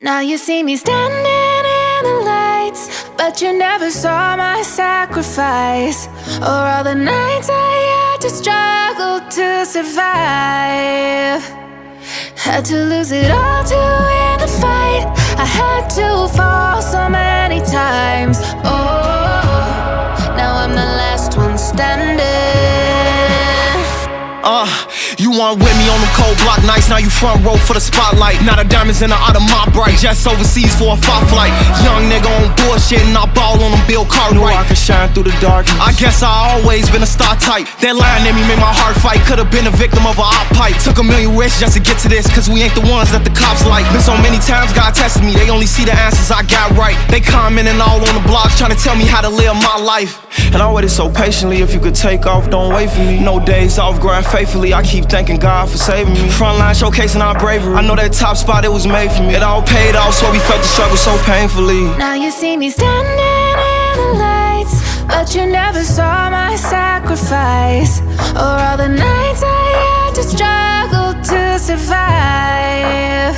Now you see me standing in the lights, but you never saw my sacrifice, or all the nights I had to struggle to survive. Had to lose it all to win a fight. I had to fall so many times. Oh, now I'm the last one standing. You weren't with me on the cold block nights. Now you front row for the spotlight. Now the diamonds in the out of my bright. Jets overseas for a fight flight. Young nigga on bullshit and I ball on them Bill Cartwright. Knew I could shine through the darkness. I guess I always been a star type. That line in me made my heart fight. Could've been a victim of a op pipe. Took a million risks just to get to this, cause we ain't the ones that the cops like. Been so many times God tested me. They only see the answers I got right. They commenting all on the blogs trying to tell me how to live my life. And I waited so patiently. If you could take off, don't wait for me. No days off, grind faithfully. I keep thanking God for saving me. Frontline showcasing our bravery. I know that top spot, it was made for me. It all paid off, so we felt the struggle so painfully. Now you see me standing in the lights, but you never saw my sacrifice, or all the nights I had to struggle to survive.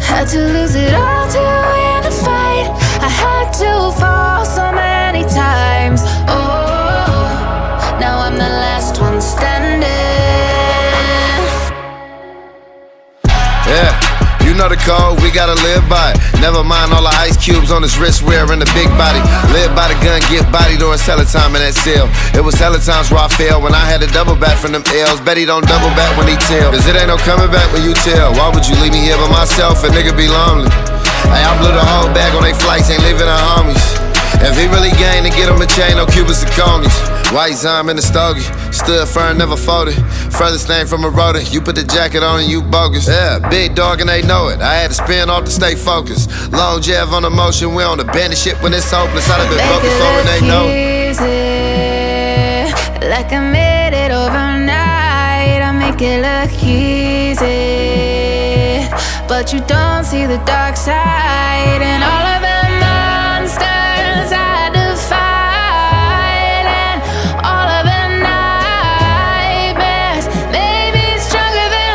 Had to lose it all to win a fight. I had to fall so many times. Oh, now I'm the last one standing. Yeah, you know the code, we gotta live by it. Never mind all the ice cubes on his wrist wearing the big body. Live by the gun, get body during cellar time in that cell. It was hella times where I failed when I had to double back from them L's. Bet he don't double back when he tell, cause it ain't no coming back when you tell. Why would you leave me here by myself? A nigga be lonely. Hey, I blew the whole bag on they flights, ain't leaving our homies. If he really gained to get him a chain, no Cubans and conies. White Zime in the stogie, stood firm, never folded. Furthest thing from a rotor, you put the jacket on and you bogus. Yeah, big dog and they know it. I had to spin off to stay focused. Long jab on the motion, we on the bandit shit when it's hopeless. I'd have been broke before and they know it. Like I made it overnight, I make it look easy, but you don't see the dark side and all of the monsters I had to fight, and all of the nightmares made me stronger than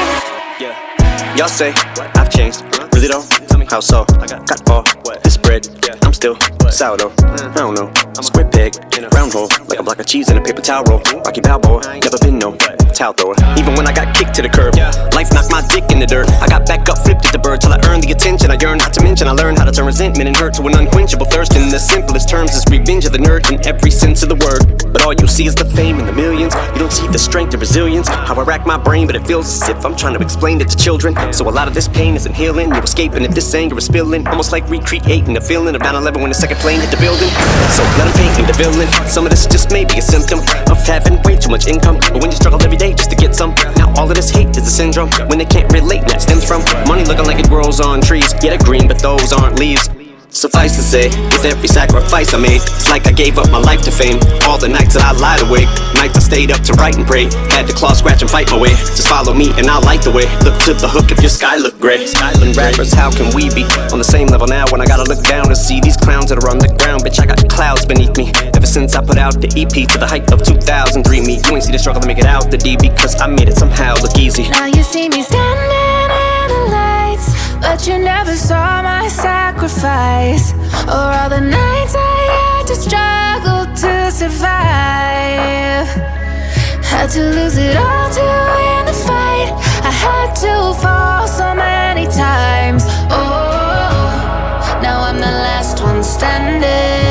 life. Yeah, y'all say I've changed, really though? How so? Got all this bread, I'm still sourdough. I don't know, square peg, round hole, like a block of cheese in a paper towel roll. Rocky Balboa, never been no towel thrower. Even when I got kicked to the curb, life knocked my dick in the dirt. I got back up, flipped at the bird till I earned the attention I yearn. Not to mention I learned how to turn resentment and hurt to an unquenchable thirst. In the simplest terms, is revenge of the nerd in every sense of the word. But all you see is the fame and the millions. You don't see the strength and resilience. How I rack my brain, but it feels as if I'm trying to explain it to children. So a lot of this pain isn't healing. You're escaping if this anger is spilling. Almost like recreating the feeling of 9/11 when the second plane hit the building. So let them paint me the villain. Some of this just may be a symptom of having way too much income. But when you struggle every day just to get some, now all of this hate is a syndrome. When they can't relate, that stems from money looking like it grows on trees. Yeah, they're green, but those aren't leaves. Suffice to say, with every sacrifice I made, it's like I gave up my life to fame. All the nights that I lied awake, nights I stayed up to write and pray. Had to claw, scratch, and fight my way. Just follow me and I'll light the way. Look to the hook if your sky look gray. Skyland rappers, how can we be on the same level now when I gotta look down and see these clowns that are on the ground? Bitch, I got clouds beneath me. Ever since I put out the EP to the height of 2003. Me, you ain't see the struggle to make it out the D, because I made it somehow look easy. Now you see me standing in the lights, but you never saw my sacrifice, or all the nights I had to struggle to survive. Had to lose it all to win the fight. I had to fall so many times. Oh, now I'm the last one standing.